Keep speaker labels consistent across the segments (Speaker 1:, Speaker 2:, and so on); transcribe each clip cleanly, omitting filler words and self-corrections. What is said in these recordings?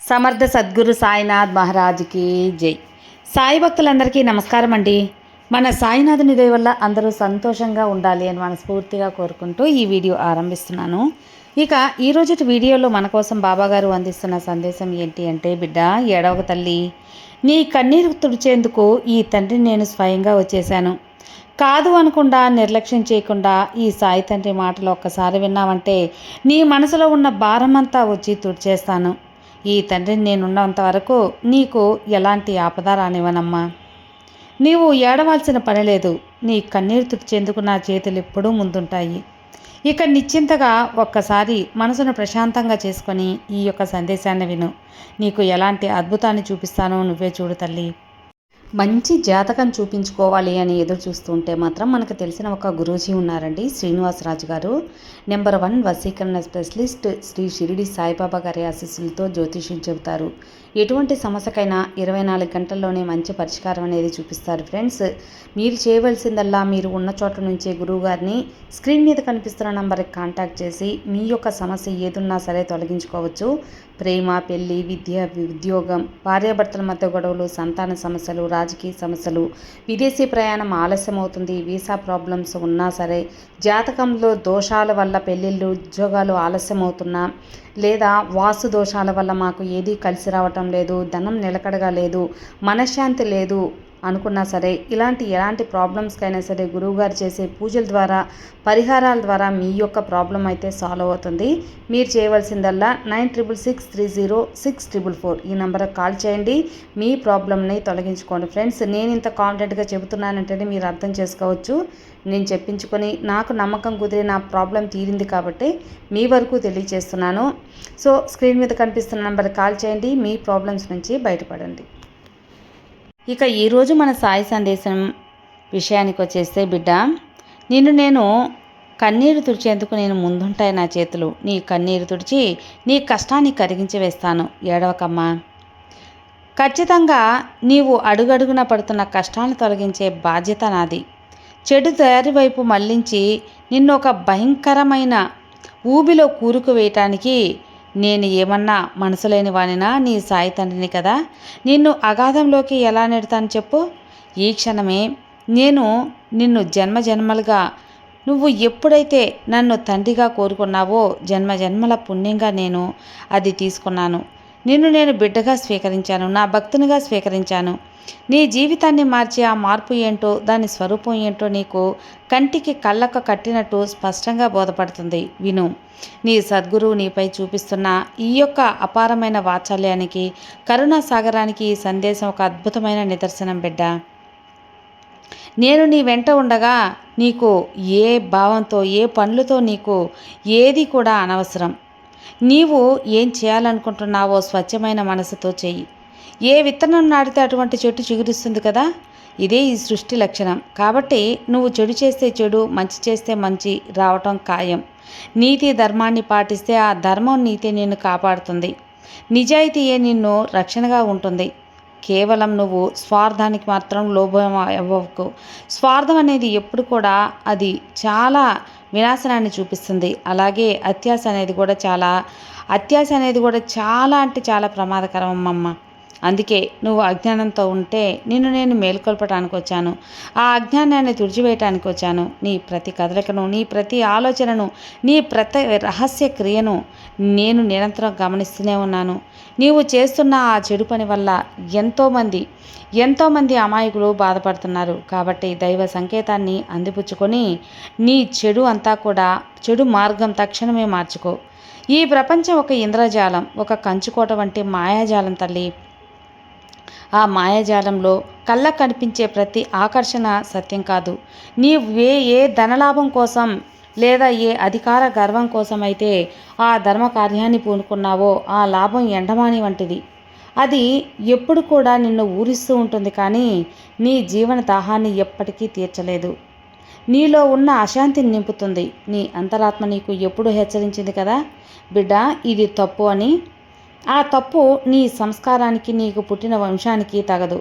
Speaker 1: సమర్థ సద్గురు సాయినాథ్ మహారాజ్కి జై. సాయి భక్తులందరికీ నమస్కారం అండి. మన సాయినాథుని దయ వల్ల అందరూ సంతోషంగా ఉండాలి అని మనస్ఫూర్తిగా కోరుకుంటూ ఈ వీడియో ఆరంభిస్తున్నాను. ఇక ఈరోజు వీడియోలో మన కోసం బాబాగారు అందిస్తున్న సందేశం ఏంటి అంటే, బిడ్డ ఏడవక తల్లి, నీ కన్నీరు తుడిచేందుకు ఈ తండ్రిని నేను స్వయంగా వచ్చేశాను. కాదు అనకుండా నిర్లక్ష్యం చేయకుండా ఈ సాయి తండ్రి మాటలు ఒక్కసారి విన్నామంటే నీ మనసులో ఉన్న భారమంతా వచ్చి తుడిచేస్తాను. ఈ తండ్రిని నేనున్నంత వరకు నీకు ఎలాంటి ఆపద రానివ్వనమ్మా. నీవు ఏడవాల్సిన పని లేదు. నీ కన్నీరు తుడిచేందుకు నా చేతులు ఎప్పుడూ ముందుంటాయి. ఇక నిశ్చింతగా ఒక్కసారి మనసును ప్రశాంతంగా చేసుకొని ఈ యొక్క సందేశాన్ని విను. నీకు ఎలాంటి అద్భుతాన్ని చూపిస్తానో నువ్వే చూడు తల్లి. మంచి జాతకం చూపించుకోవాలి అని ఎదురు చూస్తుంటే మాత్రం మనకు తెలిసిన ఒక గురూజీ ఉన్నారండి, శ్రీనివాసరాజు గారు. నెంబర్ 1 వశీకరణ స్పెషలిస్ట్. శ్రీ షిరిడి సాయిబాబా గారి ఆశీస్సులతో జ్యోతిష్యం చెబుతారు. ఎటువంటి సమస్యకైనా 24 గంటల్లోనే మంచి పరిష్కారం అనేది చూపిస్తారు. ఫ్రెండ్స్, మీరు చేయవలసిందల్లా మీరు ఉన్న చోట నుంచే గురువు గారిని స్క్రీన్ మీద కనిపిస్తున్న నంబర్కి కాంటాక్ట్ చేసి మీ యొక్క సమస్య ఏదున్నా సరే తొలగించుకోవచ్చు. ప్రేమ, పెళ్లి, విద్య, ఉద్యోగం, భార్యాభర్తల మధ్య గొడవలు, సంతాన సమస్యలు, రాజకీయ సమస్యలు, విదేశీ ప్రయాణం ఆలస్యం అవుతుంది, వీసా ప్రాబ్లమ్స్ ఉన్నా సరే, జాతకంలో దోషాల వల్ల పెళ్ళిళ్ళు, ఉద్యోగాలు ఆలస్యం అవుతున్నా, లేదా వాస్తు దోషాల వల్ల మాకు ఏదీ కలిసి రావటం లేదు, ధనం నిలకడగా లేదు, మనశ్శాంతి లేదు అనుకున్నా సరే, ఎలాంటి ప్రాబ్లమ్స్కైనా సరే గురువుగారు చేసే పూజల ద్వారా, పరిహారాల ద్వారా మీ యొక్క ప్రాబ్లం అయితే సాల్వ్ అవుతుంది. మీరు చేయవలసిందల్లా 96630644 ఈ నెంబర్కి కాల్ చేయండి. మీ ప్రాబ్లమ్ని తొలగించుకోండి. ఫ్రెండ్స్, నేను ఇంత కాన్ఫిడెంట్గా చెబుతున్నానంటే మీరు అర్థం చేసుకోవచ్చు. నేను చెప్పించుకొని నాకు నమ్మకం కుదిరి నా ప్రాబ్లం తీరింది కాబట్టి మీ వరకు తెలియజేస్తున్నాను. సో స్క్రీన్ మీద కనిపిస్తున్న నెంబర్కి కాల్ చేయండి. మీ ప్రాబ్లమ్స్ నుంచి బయటపడండి. ఇక ఈరోజు మన సాయి సందేశం విషయానికి వచ్చేస్తే, బిడ్డ, నేను కన్నీరు తుడిచేందుకు నేను ముందుంటాయి నా చేతులు. నీ కన్నీరు తుడిచి నీ కష్టాన్ని కరిగించి వేస్తాను. ఏడవకమ్మా. ఖచ్చితంగా నీవు అడుగడుగున పడుతున్న కష్టాన్ని తొలగించే బాధ్యత నాది. చెడు దారి వైపు మళ్లించి నిన్ను ఒక భయంకరమైన ఊబిలో కూరుకు వేయటానికి నేను ఏమన్నా మనసు లేని వానినా? నీ సాయి తండ్రిని కదా. నిన్ను అగాధంలోకి ఎలా నెడతాను చెప్పు. ఈ క్షణమే నేను నిన్ను జన్మలుగా నువ్వు ఎప్పుడైతే నన్ను తండ్రిగా కోరుకున్నావో జన్మల పుణ్యంగా నేను అది తీసుకున్నాను. నిన్ను నేను బిడ్డగా స్వీకరించాను, నా భక్తునిగా స్వీకరించాను. నీ జీవితాన్ని మార్చే ఆ మార్పు ఏంటో, దాని స్వరూపం ఏంటో నీకు కంటికి కళ్ళకు కట్టినట్టు స్పష్టంగా బోధపడుతుంది. విను. నీ సద్గురువు నీపై చూపిస్తున్న ఈ యొక్క అపారమైన వాత్సల్యానికి, కరుణా సాగరానికి ఈ సందేశం ఒక అద్భుతమైన నిదర్శనం. బిడ్డ, నేను నీ వెంట ఉండగా నీకు ఏ భావంతో, ఏ పనులతో నీకు ఏది కూడా అనవసరం. నీవు ఏం చేయాలనుకుంటున్నావో స్వచ్ఛమైన మనసుతో చెయ్యి. ఏ విత్తనం నాటితే అటువంటి చెట్టు చిగురిస్తుంది కదా. ఇదే ఈ సృష్టి లక్షణం. కాబట్టి నువ్వు చెడు చేస్తే చెడు, మంచి చేస్తే మంచి రావటం ఖాయం. నీతి ధర్మాన్ని పాటిస్తే ఆ ధర్మం నీతి నిన్ను కాపాడుతుంది. నిజాయితీయే నిన్ను రక్షణగా ఉంటుంది. కేవలం నువ్వు స్వార్థానికి మాత్రం లోభం అవ్వకు. స్వార్థం అనేది ఎప్పుడు కూడా అది చాలా వినాశనాన్ని చూపిస్తుంది. అలాగే అత్యాశ అనేది కూడా చాలా అంటే చాలా ప్రమాదకరం అమ్మమ్మ. అందుకే నువ్వు అజ్ఞానంతో ఉంటే నేను మేలుకొల్పటానికి వచ్చాను. ఆ అజ్ఞానాన్ని తుడిచివేయటానికి వచ్చాను. నీ ప్రతి కదలికను, నీ ప్రతి ఆలోచనను, నీ ప్రతి రహస్య క్రియను నేను నిరంతరం గమనిస్తూనే ఉన్నాను. నీవు చేస్తున్న ఆ చెడు పని వల్ల ఎంతోమంది అమాయకులు బాధపడుతున్నారు. కాబట్టి దైవ సంకేతాన్ని అందిపుచ్చుకొని నీ చెడు మార్గం తక్షణమే మార్చుకో. ఈ ప్రపంచం ఒక ఇంద్రజాలం, ఒక కంచుకోట వంటి మాయాజాలం తల్లి. ఆ మాయాజాలంలో కళ్ళకు కనిపించే ప్రతి ఆకర్షణ సత్యం కాదు. ఏ ధనలాభం కోసం లేదా ఏ అధికార గర్వం కోసం అయితే ఆ ధర్మ కార్యాన్ని పూనుకున్నావో ఆ లాభం ఎండమాని వంటిది. అది ఎప్పుడు కూడా నిన్ను ఊరిస్తూ ఉంటుంది, కానీ నీ జీవన దాహాన్ని ఎప్పటికీ తీర్చలేదు. నీలో ఉన్న అశాంతిని నింపుతుంది. నీ అంతరాత్మ నీకు ఎప్పుడు హెచ్చరించింది కదా, బిడ్డ, ఇది తప్పు అని. ఆ తప్పు నీ సంస్కారానికి, నీకు పుట్టిన వంశానికి తగదు.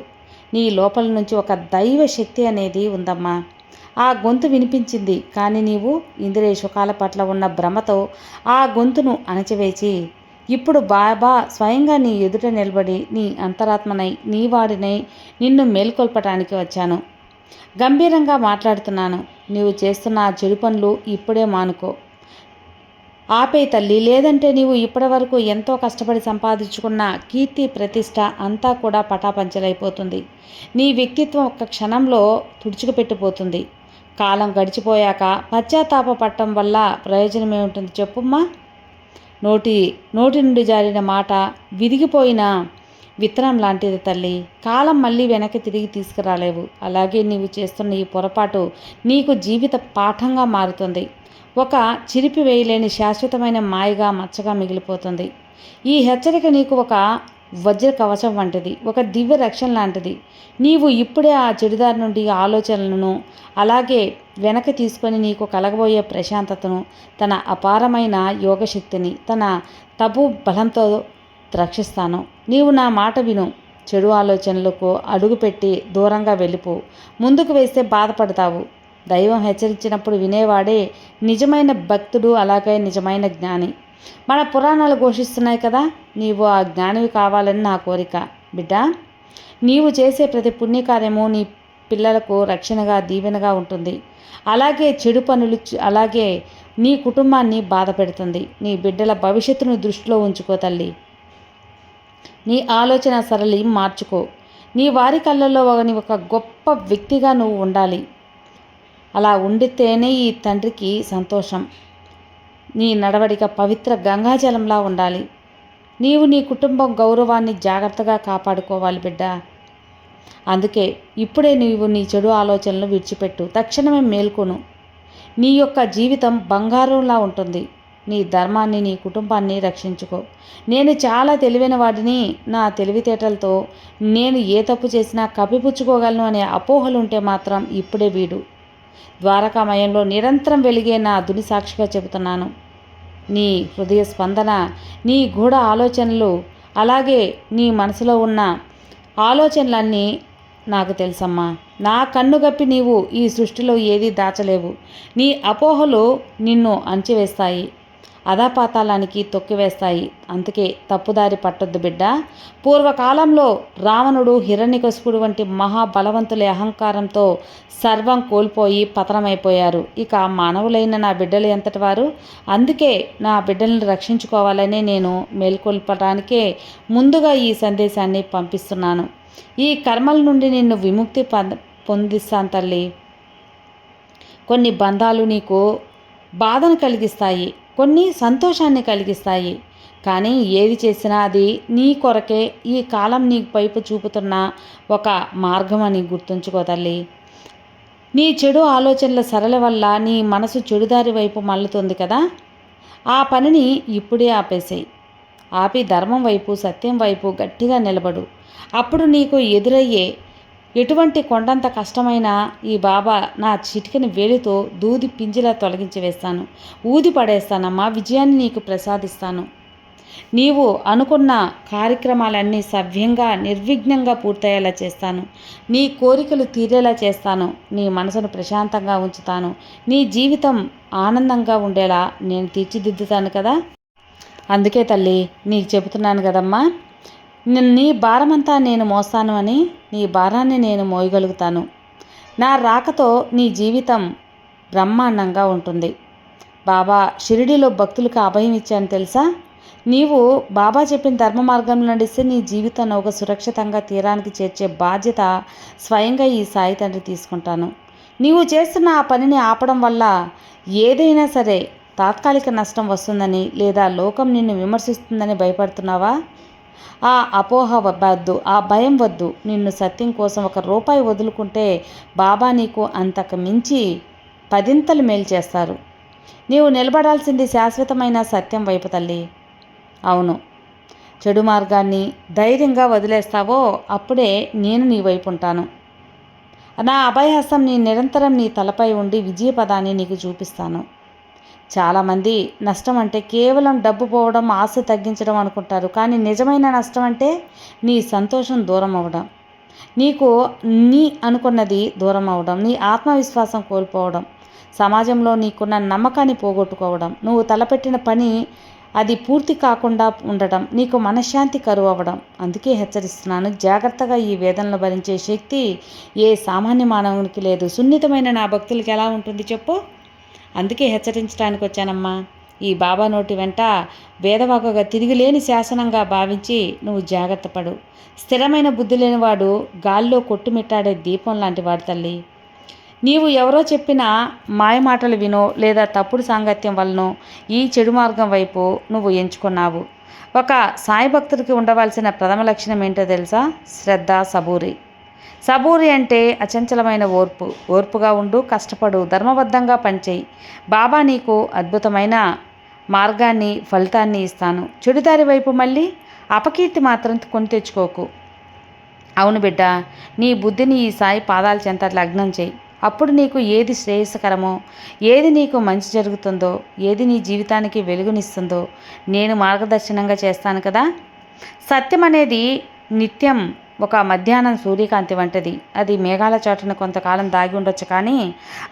Speaker 1: నీ లోపల నుంచి ఒక దైవ శక్తి అనేది ఉందమ్మా. ఆ గొంతు వినిపించింది, కానీ నీవు ఇంద్రియ సుఖాల పట్ల ఉన్న భ్రమతో ఆ గొంతును అణచివేసి ఇప్పుడు బాబా స్వయంగా నీ ఎదుట నిలబడి నీ అంతరాత్మనై నీ వాడినై నిన్ను మేల్కొల్పటానికి వచ్చాను. గంభీరంగా మాట్లాడుతున్నాను. నీవు చేస్తున్న ఆ చెడు పనులు ఇప్పుడే మానుకో. ఆపేయి తల్లి, లేదంటే నీవు ఇప్పటివరకు ఎంతో కష్టపడి సంపాదించుకున్న కీర్తి ప్రతిష్ట అంతా కూడా పటాపంచలైపోతుంది. నీ వ్యక్తిత్వం ఒక్క క్షణంలో తుడుచుకుపెట్టిపోతుంది. కాలం గడిచిపోయాక పశ్చాత్తాపపడటం వల్ల ప్రయోజనం ఏముంటుంది చెప్పుమ్మా? నోటి నుండి జారిన మాట విరిగిపోయిన విత్తనం లాంటిది తల్లి. కాలం మళ్ళీ వెనక్కి తిరిగి తీసుకురాలేవు. అలాగే నీవు చేస్తున్న ఈ పొరపాటు నీకు జీవిత పాఠంగా మారుతుంది. ఒక చిరిపి వేయలేని శాశ్వతమైన మాయగా మచ్చగా మిగిలిపోతుంది. ఈ హెచ్చరిక నీకు ఒక వజ్ర కవచం వంటిది, ఒక దివ్య రక్షణ లాంటిది. నీవు ఇప్పుడే ఆ చెడుదారి నుండి ఆలోచనలను అలాగే వెనక్కి తీసుకొని నీకు కలగబోయే ప్రశాంతతను, తన అపారమైన యోగశక్తిని, తన తపు బలంతో రక్షిస్తాను. నీవు నా మాట విను. చెడు ఆలోచనలకు అడుగుపెట్టి దూరంగా వెళ్ళిపో. ముందుకు వేస్తే బాధపడతావు. దైవం హెచ్చరించినప్పుడు వినేవాడే నిజమైన భక్తుడు, అలాగే నిజమైన జ్ఞాని. మన పురాణాలు ఘోషిస్తున్నాయి కదా. నీవు ఆ జ్ఞానివి కావాలని నా కోరిక బిడ్డ. నీవు చేసే ప్రతి పుణ్యకార్యము నీ పిల్లలకు రక్షణగా దీవెనగా ఉంటుంది. అలాగే చెడు పనులు అలాగే నీ కుటుంబాన్ని బాధ పెడుతుంది. నీ బిడ్డల భవిష్యత్తును దృష్టిలో ఉంచుకో తల్లి. నీ ఆలోచన సరళి మార్చుకో. నీ వారి కళ్ళల్లో ఒక గొప్ప వ్యక్తిగా నువ్వు ఉండాలి. అలా ఉండితేనే ఈ తండ్రికి సంతోషం. నీ నడవడిక పవిత్ర గంగాజలంలా ఉండాలి. నీవు నీ కుటుంబం గౌరవాన్ని జాగ్రత్తగా కాపాడుకోవాలి బిడ్డ. అందుకే ఇప్పుడే నీవు నీ చెడు ఆలోచనలు విడిచిపెట్టు. తక్షణమే మేల్కొను. నీ యొక్క జీవితం బంగారంలా ఉంటుంది. నీ ధర్మాన్ని, నీ కుటుంబాన్ని రక్షించుకో. నేను చాలా తెలివైన వాడిని. నా తెలివితేటలతో నేను ఏ తప్పు చేసినా కప్పిపుచ్చుకోగలను అనే అపోహలుంటే మాత్రం ఇప్పుడే వీడు. ద్వారకామయంలో నిరంతరం వెలిగే నా దుని సాక్షిగా చెబుతున్నాను. నీ హృదయ స్పందన, నీ గూఢ ఆలోచనలు, అలాగే నీ మనసులో ఉన్న ఆలోచనలన్నీ నాకు తెలుసమ్మా. నా కన్ను గప్పి నీవు ఈ సృష్టిలో ఏదీ దాచలేవు. నీ అపోహలు నిన్ను అణచివేస్తాయి, అధాపాతాళానికి తొక్కివేస్తాయి. అందుకే తప్పుదారి పట్టొద్దు బిడ్డ. పూర్వకాలంలో రావణుడు, హిరణ్యకశిపుడు వంటి మహాబలవంతుల అహంకారంతో సర్వం కోల్పోయి పతనమైపోయారు. ఇక మానవులైన నా బిడ్డలు ఎంతటి వారు? అందుకే నా బిడ్డలను రక్షించుకోవాలని నేను మేల్కొల్పడానికే ముందుగా ఈ సందేశాన్ని పంపిస్తున్నాను. ఈ కర్మల నుండి నిన్ను విముక్తి పొందిస్తాను తల్లి. కొన్ని బంధాలు నీకు బాధను కలిగిస్తాయి, కొన్ని సంతోషాన్ని కలిగిస్తాయి. కానీ ఏది చేసినా అది నీ కొరకే. ఈ కాలం నీ వైపు చూపుతున్న ఒక మార్గం అని గుర్తుంచుకో తల్లి. నీ చెడు ఆలోచనల సరళ వల్ల నీ మనసు చెడుదారి వైపు మళ్ళుతుంది కదా. ఆ పనిని ఇప్పుడే ఆపేసేయి. ఆపి ధర్మం వైపు, సత్యం వైపు గట్టిగా నిలబడు. అప్పుడు నీకు ఎదురయ్యే ఎటువంటి కొండంత కష్టమైనా ఈ బాబా నా చిటికని వేలితో దూది పింజిలా తొలగించి వేస్తాను. ఊది పడేస్తానమ్మా. విజయాన్ని నీకు ప్రసాదిస్తాను. నీవు అనుకున్న కార్యక్రమాలన్నీ సవ్యంగా, నిర్విఘ్నంగా పూర్తయ్యేలా చేస్తాను. నీ కోరికలు తీరేలా చేస్తాను. నీ మనసును ప్రశాంతంగా ఉంచుతాను. నీ జీవితం ఆనందంగా ఉండేలా నేను తీర్చిదిద్దుతాను కదా. అందుకే తల్లి నీకు చెబుతున్నాను కదమ్మా, నీ భారమంతా నేను మోస్తాను అని. నీ భారాన్ని నేను మోయగలుగుతాను. నా రాకతో నీ జీవితం బ్రహ్మాండంగా ఉంటుంది. బాబా షిరిడీలో భక్తులకు అభయం ఇచ్చాను తెలుసా. నీవు బాబా చెప్పిన ధర్మ మార్గంలో నడిస్తే నీ జీవితాన్ని ఒక సురక్షితంగా తీరానికి చేర్చే బాధ్యత స్వయంగా ఈ సాయి తండ్రి తీసుకుంటాను. నీవు చేస్తున్న ఆ పనిని ఆపడం వల్ల ఏదైనా సరే తాత్కాలిక నష్టం వస్తుందని, లేదా లోకం నిన్ను విమర్శిస్తుందని భయపడుతున్నావా? ఆ అపోహ వద్దు, ఆ భయం వద్దు. నిన్ను సత్యం కోసం ₹1 వదులుకుంటే బాబా నీకు అంతకు మించి 10 మేలు చేస్తారు. నీవు నిలబడాల్సింది శాశ్వతమైన సత్యం వైపు తల్లి. అవును, చెడు మార్గాన్ని ధైర్యంగా వదిలేస్తావో అప్పుడే నేను నీ వైపు ఉంటాను. నా అభయహస్తం నిరంతరం నీ తలపై ఉండి విజయపదాన్ని నీకు చూపిస్తాను. చాలామంది నష్టం అంటే కేవలం డబ్బు పోవడం, ఆశ తగ్గించడం అనుకుంటారు. కానీ నిజమైన నష్టం అంటే నీ సంతోషం దూరం అవ్వడం, నీకు నీ అనుకున్నది దూరం అవ్వడం, నీ ఆత్మవిశ్వాసం కోల్పోవడం, సమాజంలో నీకున్న నమ్మకాన్ని పోగొట్టుకోవడం, నువ్వు తలపెట్టిన పని అది పూర్తి కాకుండా ఉండటం, నీకు మనశ్శాంతి కరువు అవ్వడం. అందుకే హెచ్చరిస్తున్నాను, జాగ్రత్తగా. ఈ వేదనలు భరించే శక్తి ఏ సామాన్య మానవునికి లేదు. సున్నితమైన నా భక్తులకి ఎలా ఉంటుంది చెప్పు? అందుకే హెచ్చరించడానికి వచ్చానమ్మా. ఈ బాబా నోటి వెంట వేదవాకగా తిరిగిలేని శాసనంగా భావించి నువ్వు జాగ్రత్త పడు. స్థిరమైన బుద్ధి లేనివాడు గాల్లో కొట్టుమిట్టాడే దీపం లాంటి వాడు తల్లి. నీవు ఎవరో చెప్పిన మాయమాటలు వినో లేదా తప్పుడు సాంగత్యం వలనో ఈ చెడు మార్గం వైపు నువ్వు ఎంచుకున్నావు. ఒక సాయి భక్తుడికి ఉండవలసిన ప్రథమ లక్షణం ఏంటో తెలుసా? శ్రద్ధ, సబూరి. సబూరి అంటే అచంచలమైన ఓర్పు. ఓర్పుగా ఉండు, కష్టపడు, ధర్మబద్ధంగా పనిచేయి. బాబా నీకు అద్భుతమైన మార్గాన్ని, ఫలితాన్ని ఇస్తాను. చెడుదారి వైపు మళ్ళీ అపకీర్తి మాత్రం కొని తెచ్చుకోకు. అవును బిడ్డ, నీ బుద్ధిని ఈ సాయి పాదాల చెంత లగ్నం చేయి. అప్పుడు నీకు ఏది శ్రేయస్కరమో, ఏది నీకు మంచి జరుగుతుందో, ఏది నీ జీవితానికి వెలుగునిస్తుందో నేను మార్గదర్శనంగా చేస్తాను కదా. సత్యం అనేది నిత్యం ఒక మధ్యాహ్నం సూర్యకాంతి వంటిది. అది మేఘాల చాటున కొంతకాలం దాగి ఉండొచ్చు, కానీ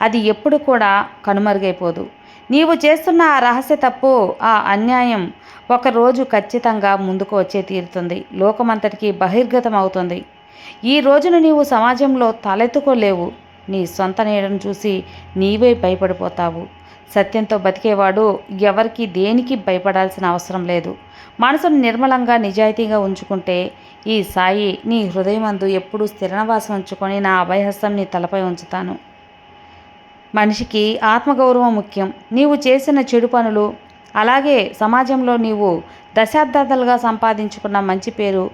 Speaker 1: అది ఎప్పుడు కూడా కనుమరుగైపోదు. నీవు చేస్తున్న ఆ రహస్య తప్పు, ఆ అన్యాయం ఒకరోజు ఖచ్చితంగా ముందుకు వచ్చే తీరుతుంది. లోకమంతటికి బహిర్గతం అవుతుంది. ఈ రోజున నీవు సమాజంలో తలెత్తుకోలేవు. నీ సొంత నీడను చూసి నీవే భయపడిపోతావు. సత్యంతో బతికేవాడు ఎవరికి దేనికి భయపడాల్సిన అవసరం లేదు. మనసును నిర్మలంగా, నిజాయితీగా ఉంచుకుంటే ఈ సాయి నీ హృదయమందు ఎప్పుడూ స్థిరనివాసం ఉంచుకొని నా అభయహస్తం నీ తలపై ఉంచుతాను. మనిషికి ఆత్మగౌరవం ముఖ్యం. నీవు చేసిన చెడు పనులు, అలాగే సమాజంలో నీవు దశాబ్దాలుగా సంపాదించుకున్న మంచి పేరు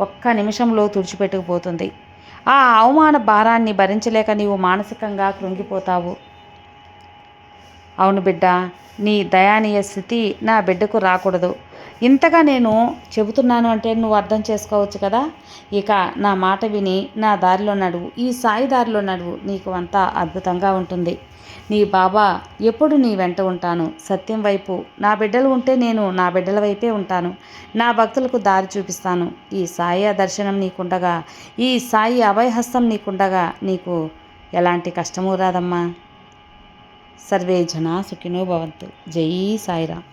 Speaker 1: ఒక్క నిమిషంలో తుడిచిపెట్టుకుపోతుంది. ఆ అవమాన భారాన్ని భరించలేక నీవు మానసికంగా కృంగిపోతావు. అవును బిడ్డ, నీ దయానీయ స్థితి నా బిడ్డకు రాకూడదు. ఇంతగా నేను చెబుతున్నాను అంటే నువ్వు అర్థం చేసుకోవచ్చు కదా. ఇక నా మాట విని నా దారిలో నడువు, ఈ సాయి దారిలో నడువు. నీకు అంతా అద్భుతంగా ఉంటుంది. నీ బాబా ఎప్పుడు నీ వెంట ఉంటాను. సత్యం వైపు నా బిడ్డలు ఉంటే నేను నా బిడ్డల వైపే ఉంటాను. నా భక్తులకు దారి చూపిస్తాను. ఈ సాయి దర్శనం నీకుండగా, ఈ సాయి అభయహస్తం నీకుండగా నీకు ఎలాంటి కష్టమూ రాదమ్మా. సర్వే జనా సుఖినో భవంతు. జై సాయిరామ్.